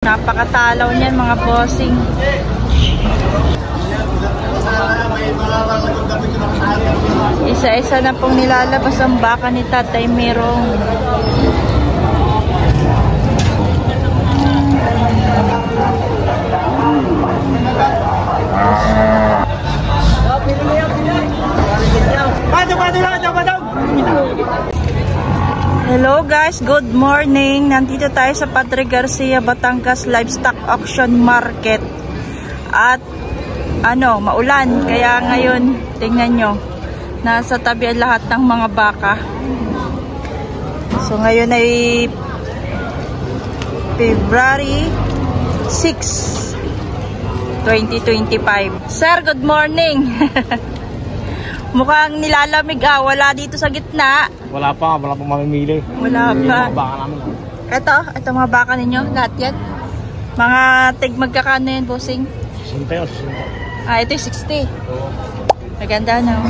Napakatalaw niyan mga bossing. Isa-isa na pong nilalabas ang baka ni Tatay Merong. Hello guys, good morning. Nandito tayo sa Padre Garcia, Batangas Livestock Auction Market. At maulan, kaya ngayon tingnan nyo, nasa tabi ang lahat ng mga baka. So ngayon ay February 6, 2025. Sir, good morning. Mukhang nilalamig wala dito sa gitna. Wala pang mamimili. Wala pa. Baka namin. Ito mga baka ninyo, lahat yan. Mga tig magkakano yan, bossing? 60. Ito yung 60. Maganda na.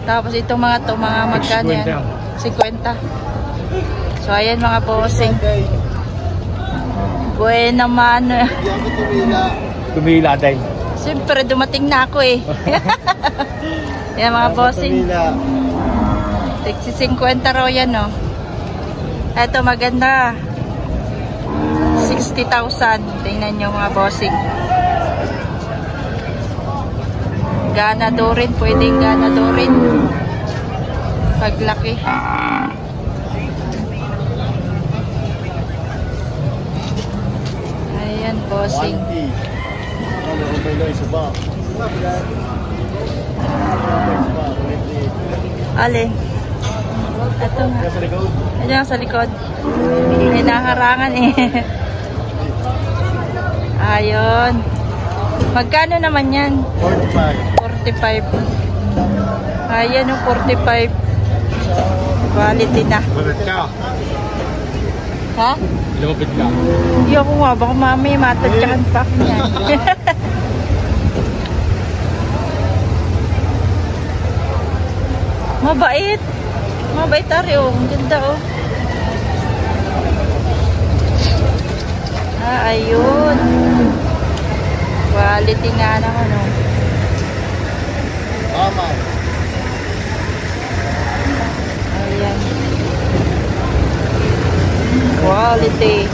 Tapos itong mga magkano yan? 50. So ayan mga bossing. Buwan naman. Tumila din. Siyempre dumating na ako eh. Yan mga bossing. Tiksi 50 raw yan, no. Ito maganda. 60,000. Tingnan nyo mga bossing. Ganado rin. Pwedeng ganado rin. Paglaki. Ayan, bossing. Alin? Ito nga. Ayan sa likod. May nakarangan eh. Ayun. Magkano naman yan? 45. Ayan yung 45. Quality na. Ha? Lumapit ka. Hindi ako nga. Baka mami matagyahan pa ako niyan. Mabait. Mabait ari oh. Ang ganda oh. Ayun. Quality nga naman oh. Tama. Ayan. Quality.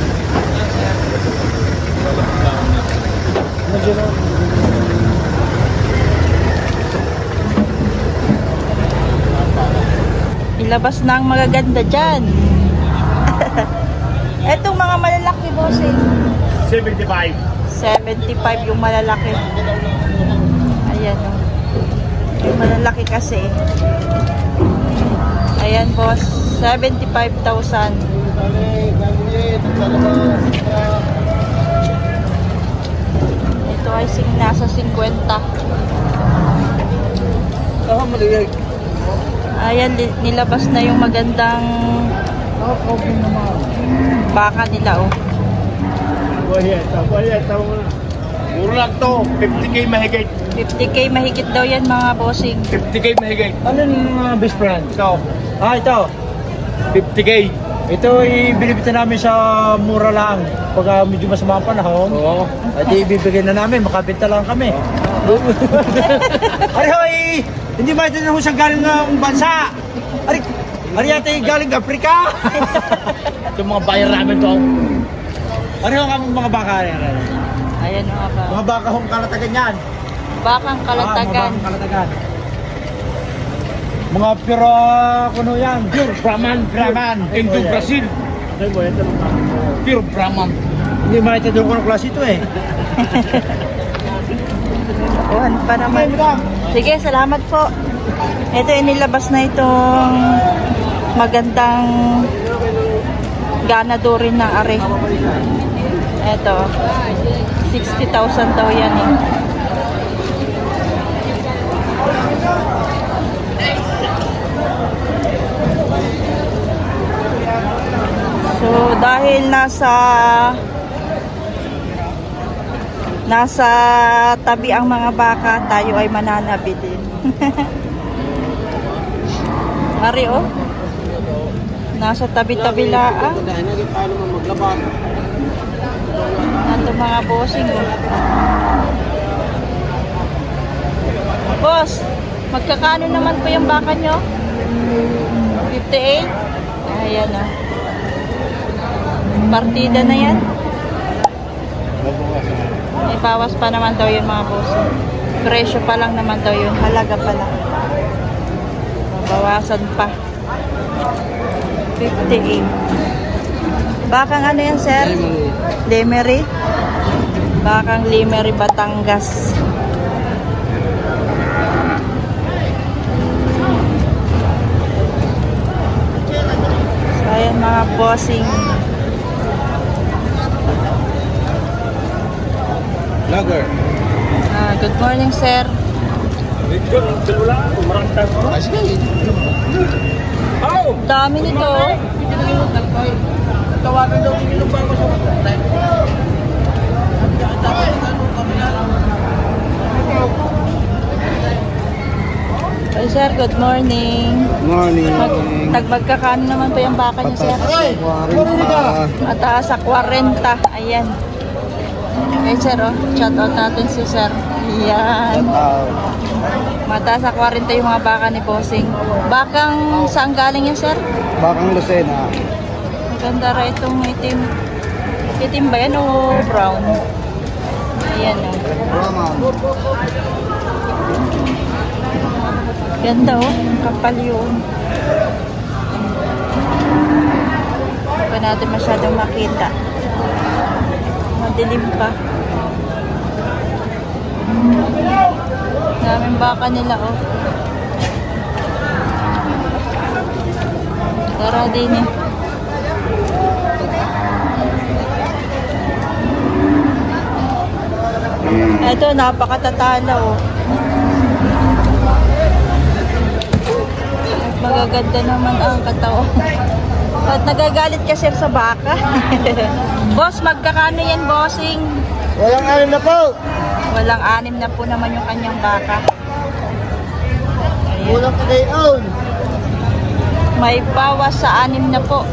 Ilabas na ang magaganda dyan. Etong mga malalaki, bossing. 75. 75 yung malalaki. Ayan o. Yung malalaki kasi. Ayan, boss. 75,000. Ito ay nasa 50. Ayan, nilabas na yung magandang baka nila oh. Muro lang to. 50k mahigit. 50k mahigit daw yan mga bossing. 50k mahigit. Ano yung best friend? Ito. Ito. 50k. Ito ibibigay namin sa mura lang. Pag medyo masama ang panahon. Oo. At ibibigay na namin. Makabenta lang kami. Ari hoy! Hindi ba ito na husang galing ng bansa? Ari yata galing Afrika. Yung mga buyer namin to. Ari ho kami mga baka. Ayan mga ba. Mga baka hong kalatagan yan. Bakang kalatagan. Mga bakang kalatagan. Mga pure kuno yan. Pure Brahman. Into Brazil. Pure Brahman. Hindi ba ito doon ko ng klase ito eh. Kuhan pa naman. Sige, salamat po. Ito inilabas na itong magandang ganado rin ng are. Ito 60,000 daw yan eh. So dahil nasa tabi ang mga baka, tayo ay mananabi din. Ari oh. Nasa tabi-tabi laang. mga bossing. Boss, magkakano naman po yung baka nyo? 58? Ayan o. Partida na yan. May bawas pa naman daw yun mga bossing. Presyo pa lang naman daw yun. Halaga pa lang. Bawasan pa. 58. Bakang ano yan, sir? Lemery. Bakang Lemery, Batangas. So, ayan mga bossing. Lager. Good morning, sir. Dami nito. Tawagan daw yung bangko sa Hey, sir, good morning. Morning. Magkakano naman po yung baka niyo, sir? Mataas sa 40. Ayan. Okay, sir, oh. Shout out natin si sir. Ayan. Mataas sa 40 yung mga baka ni Bossing. Bakang saan galing yan, sir? Bakang Lucena. Maganda ra itong itim. Itim ba yan o brown? Ayan, oh. Ganda, oh. Kapal yun. Hindi pa natin masyadong makita. Madilim pa. Daming baka nila, oh. Tara din, eh. Ito, napakatatala, oh. Magaganda naman ang katawan. At nagagalit ka, sir, sa baka. Boss, magkakano yan, bossing? Walang anim na po. Walang 6 na po naman yung kanyang baka. Ayan. Walang pag-i-own. May bawas sa 6 na po.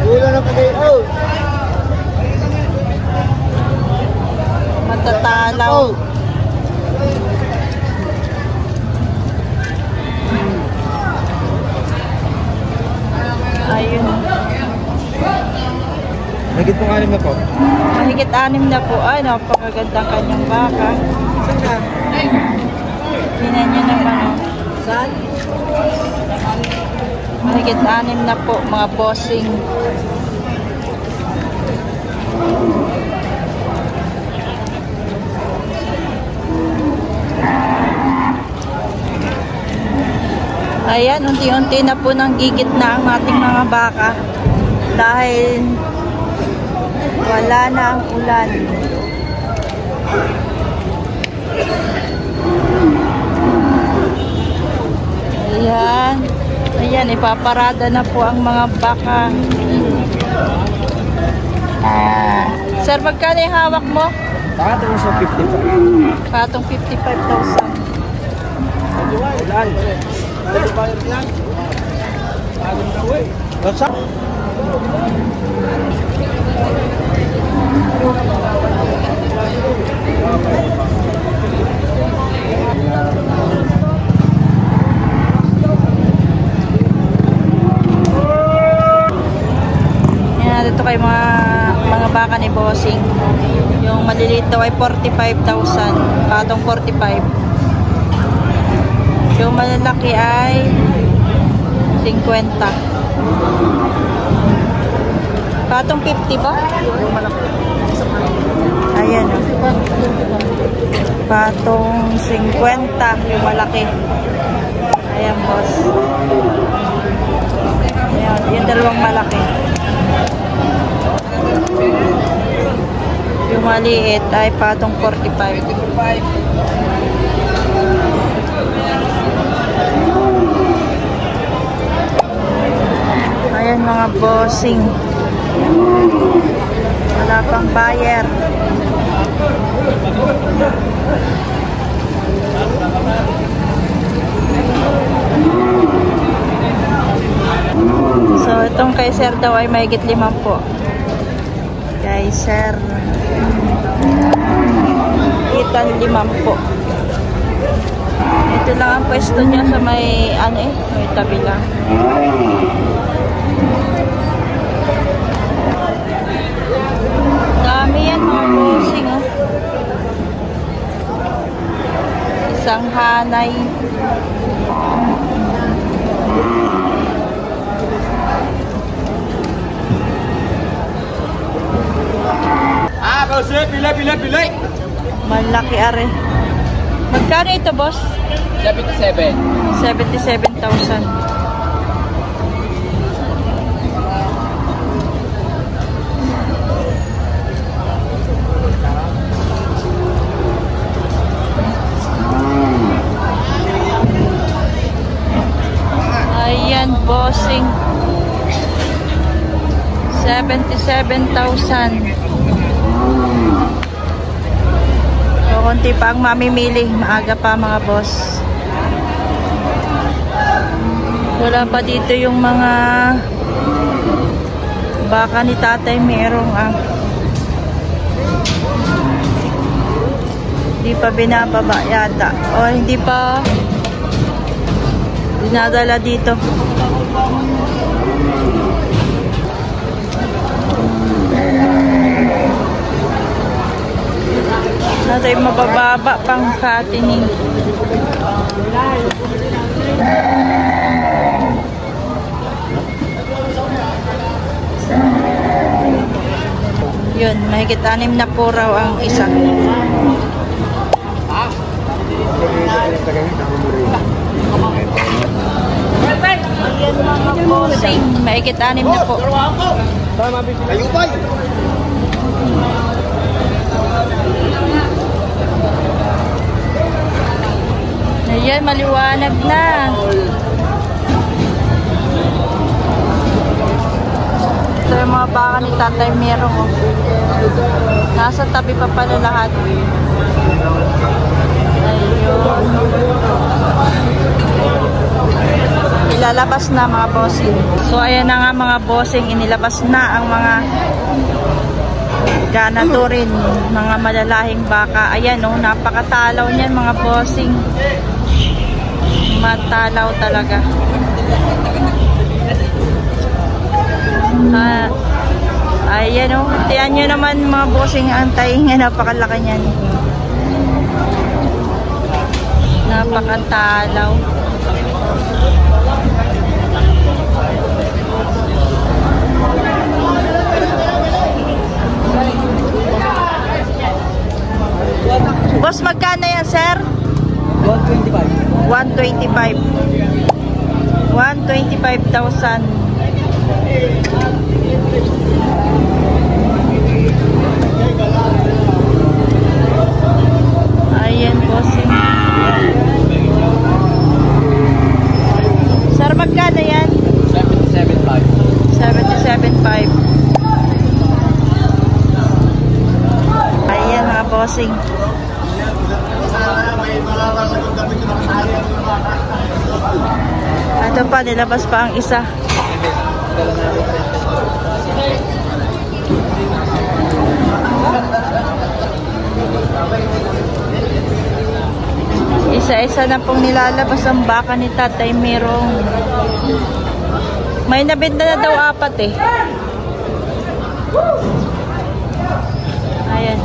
Walang na pag-i-own. Matatalaw. Ayun. Nagit pong 6 na po. Mahigit 6 na po. Ay, napakagandang kanyang baka. Saan ka? Tingnan nyo naman, oh. Saan? Mahigit 6 na po, mga bossing. Ayan, unti-unti na po nang gigit na ang ating mga baka dahil wala na ang ulan. Ayan. Ayan, ipaparada na po ang mga baka. Sir, magkano yung hawak mo? Pakatong sa 55. Patong 55,000. Ulan. Ano ba yan? Alam na, uy. What's up? Yan, dito kay mga baka ni Bossing. Yung maliliit daw ay 45,000. Patong 45. Yung malalaki ay 50. Patong 50 ba? Ayan, oh. Patong 50 yung malaki. Ayan, boss. Ayan, yung dalawang malaki. Yung maliit ay patong 45. Ayan mga bossing. Wala pang buyer. So itong kay sir daw ay mahigit 5 po. Kaya kay Sir. Itan 50. Ito lang ang pwesto niya sa may may tabi lang. Dami yan mga bossing, oh. Isang hanay. Boss, pilay. Malaki are. Magkano ito, boss? 77. 77,000. Ayan, bossing. 77,000. So, konti pa ang mamimili. Maaga pa mga boss. Wala pa dito yung mga baka ni tatay. Merong hindi pa binababa yata. O hindi pa dinadala dito. Nasa yung mabababa pang fattening. Yun, mahigit 6 na po raw ang isa. Ayan mga bossing, mahigit 6 na po. Ayubay! Ayan, maliwanag na. Ito yung mga baka ni tatay Merong, oh. Nasa tabi pa pala lahat. Ayun. Ilalabas na mga bossing. So ayan na nga mga bossing, inilabas na ang mga ganaturin, mga malalahing baka. Ayan, oh, napakatalaw niyan mga bossing. Matalaw talaga. Ayan, oh. Tiyan nyo naman mga bossing, ang tainga, napakalaki niyan. Napakatalaw. Boss, magkano yan, sir? 125. 125. 125,000. Ayan, bossing. Sir, magkano yan? 77.5. 77,500. Ayan mga bossing. Ito pa, nilabas pa ang isa. Isa-isa na pong nilalabas ang baka ni tatay Merong. May nabenta na daw 4 eh. Ayan.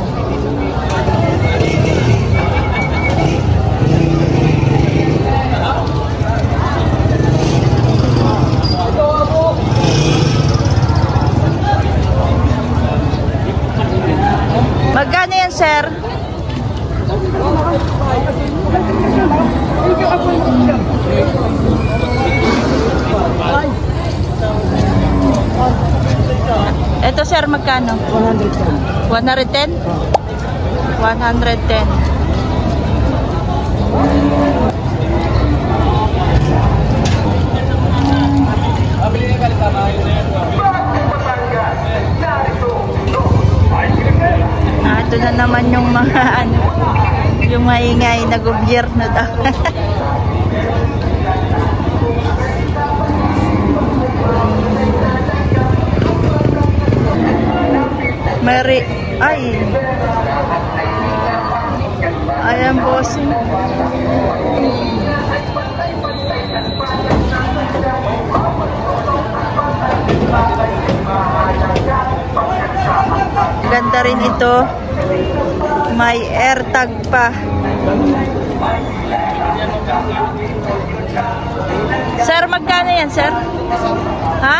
Magkano yan, sir? Ito, sir, magkano? 110. 110? 110. Ito na naman yung mga yung maingay na gobyerno daw. Mary, ay. Ayan, bossing. Ganda rin ito. May AirTag pa. Sir, magkano yan, sir? Ha?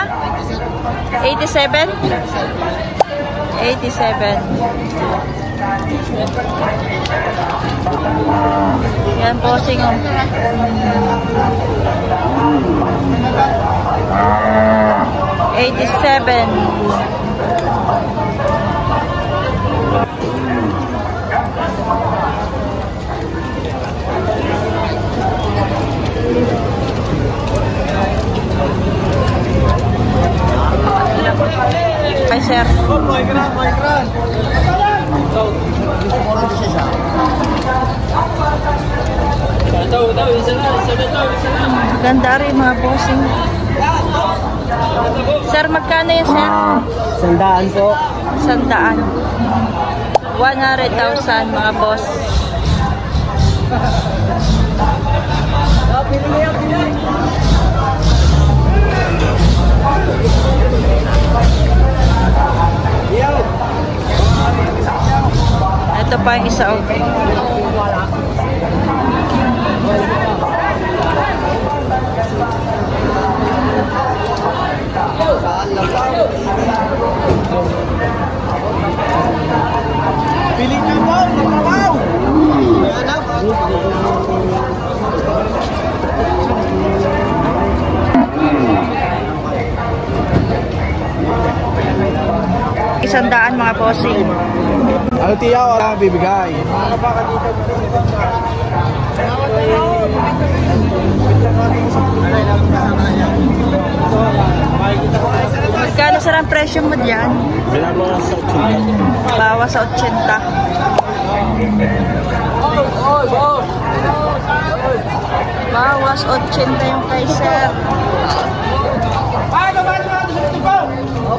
87? 87. Yan, bossing. 87. Hi, sir. Ganda rin mga bossing. Sir, magkano yan, sir? 100 po. 100. 100,000 mga boss. Ito pa yung isa. Piling ka mo, wow! Isandaan mga bossing. Ano tiya wala bibigay? Magkano sir ang presyo mo diyan? Bawas sa 80. Bawas 80 yung kay sir.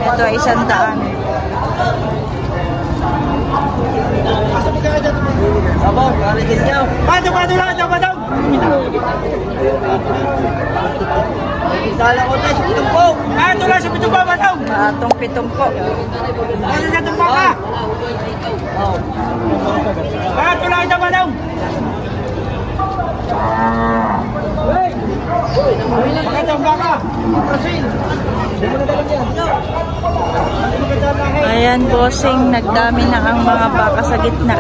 Ito ay 100. Atong 70. Ayan, bossing, nagdami na ang mga baka sa gitna.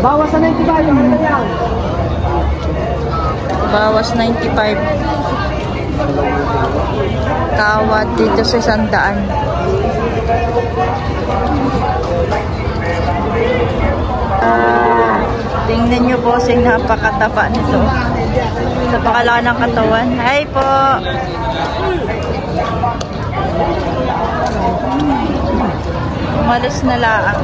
Bawas sa 95 yung yan. Bawas 95. Tawad dito sa 100. Tingnan nyo, bossing, napakataba nito. Sa pakalaki ng katawan. Hi po! Umalis na laang.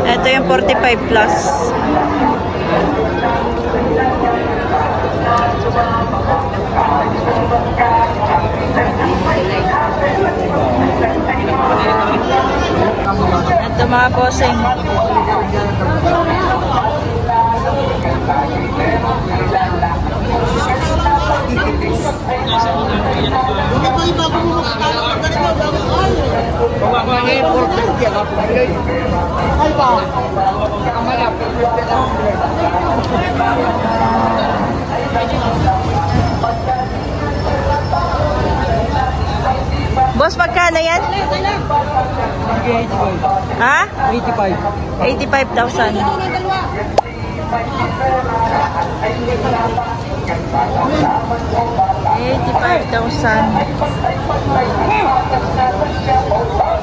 Ito yung 45 plus. Ito mga bossing. Boss, magkano yan? Ha? 85. 85,000. $85,000.